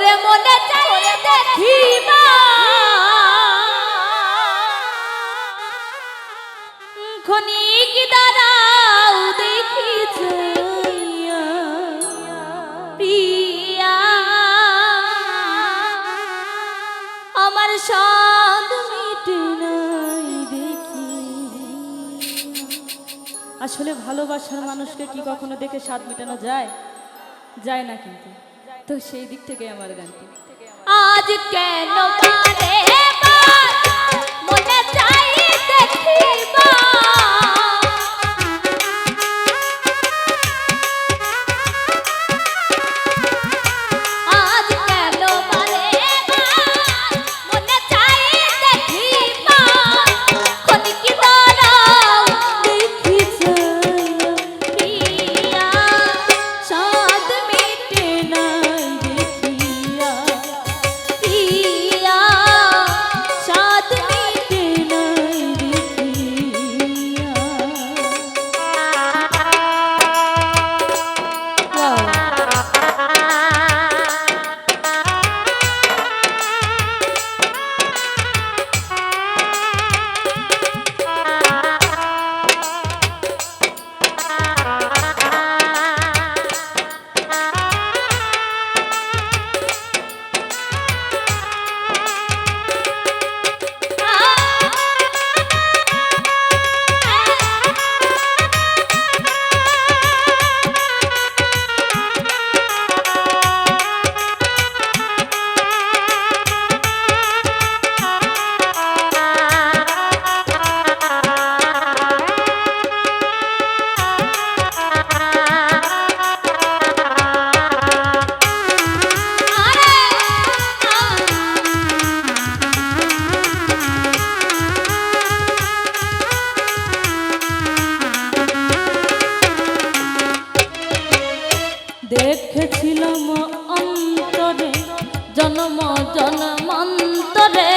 ওরে মনে চাই দেখিবা ক্ষণিক দাঁড়াও দেখি যাইয়া প্রিয়া আমার স্বাদ মিটে নাই দেখি। আসলে ভালোবাসার মানুষকে কি কখনো দেখে স্বাদ মেটানো যায়? যায় না কিন্তু। তো সেই দিক থেকে আমার গানটি আজ কেন বারে বার মনে চাই দেখিবা আজ কেন বারে বার মনে চাই দেখিবা ক্ষণিক দাঁড়াও দেখি যাইয়া প্রিয়া স্বাদ মিটে নাই দেখিয়া প্রিয়া স্বাদ মিটে নাই দেখিয়া। দেখেছিলাম অন্তরে জন্ম জন্মান্তরে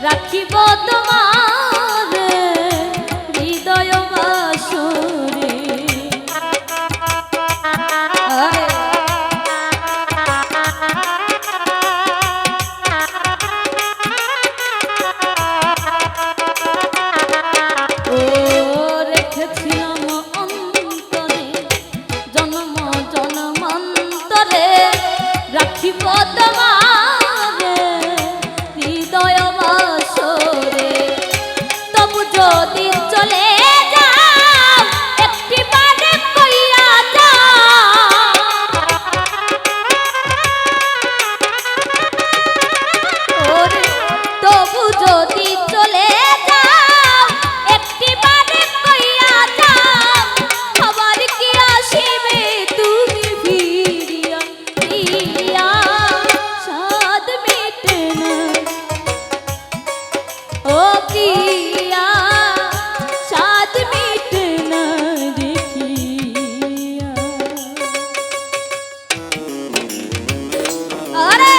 রাখিব তোমার হৃদয় বাসরে। ও রেখেছিলাম অন্তরে জন্ম জন্মান্তরে রাখিব তোমার হৃদয় বাসরে। তবু যদি চলে যাও একটি বারে কইয়া যাও ওরে তবু যদি চলে যাও একটি বারে কইয়া যাও আবার কি আসিবে তুমি ফিরিয়া প্রিয়া স্বাদ মিটে না ও প্রিয়া স্বাদ মিটে না দেখিয়া। আরে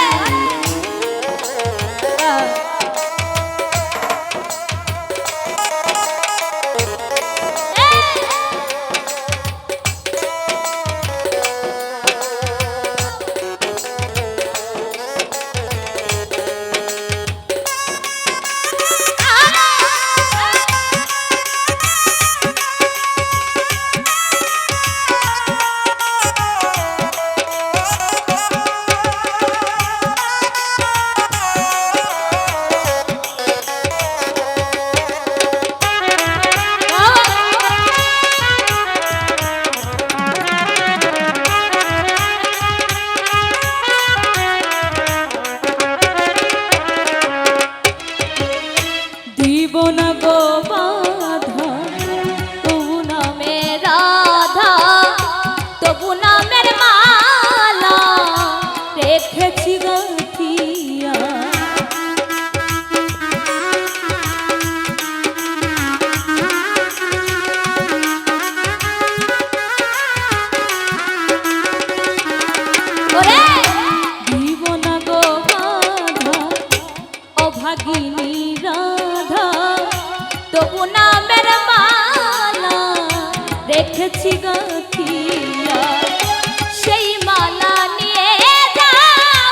দিব না গো বাধা তবু নামে রাধা তবু নামের মালা রেখেছি গাঁথিয়া। ওরে দিব না গো বাধা অভাগিনী রাধা তবু নামের মালা রেখেছি গাঁথিয়া। সেই মালা নিয়ে যাও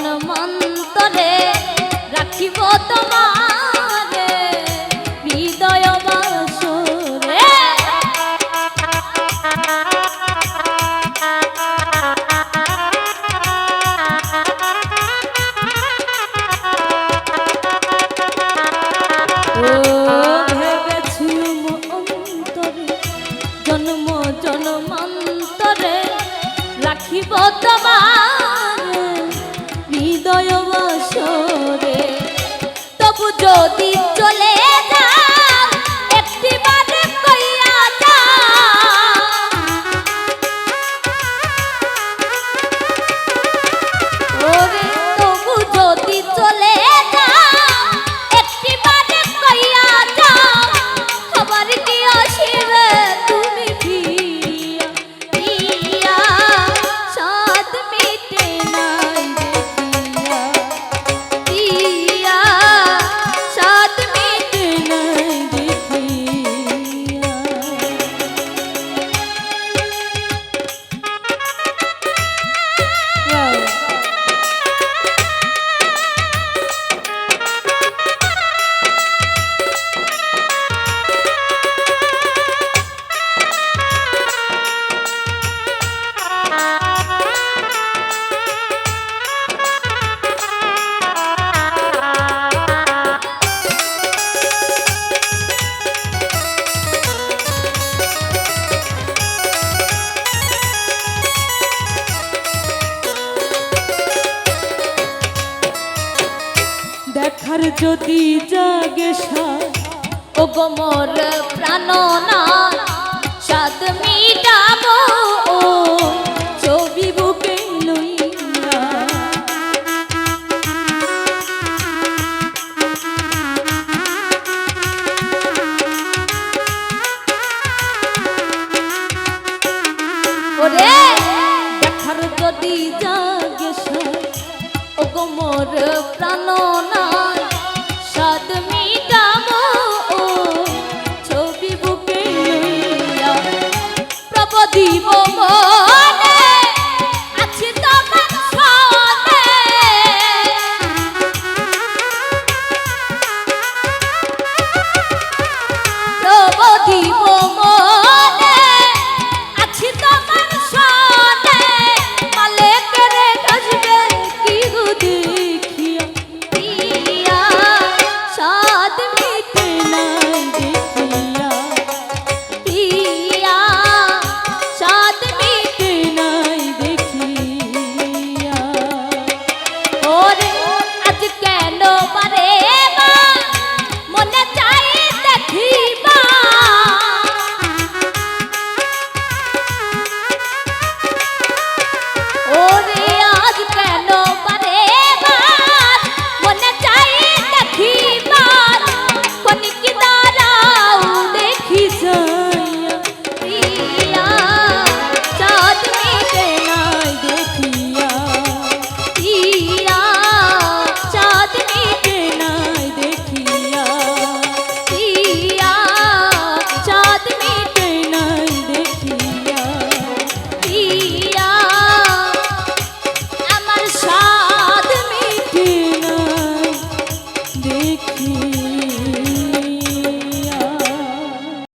জন্মান্তরে রাখিব তোমারে হৃদয় বাসরে। ও ভেবেছি অন্তরে জন্ম জন্মান্তরে রাখিব তোমার হৃদয় বাসরে। তবু যদি চলে যাও একটিবার কইয়া যাও, ওরে তবু যদি চলে যাও একটিবার কইয়া যাও, খবর কি আসিবে তুমি ফিরিয়া ফিরিয়া, সাধ মিটে নাই দেখিয়া ফিরিয়া, সাধ মিটে নাই দেখিয়া। দেখার যদি জাগে সাথ ও গো মোর প্রাণনা, সাথ মিটাবো ও ছবি বুকে লইয়া। ওরে দেখার যদি জাগে সাথ ও গো মোর প্রাণনা, সাধ মিটাবো ও ছবি বুকে লইয়া। প্রবদিব মনে আছি তোমার সনে, প্রবদিব মনে আছি তোমার সনে, মালেকের কাজবে কি গো দেখিয়া ফিরিয়া, সাধ মিটে নাই দেখিয়া ফিরিয়া, সাধ মিটে নাই দেখিয়া। ওরে আজ কেন পারে মা মনে চাই দেখি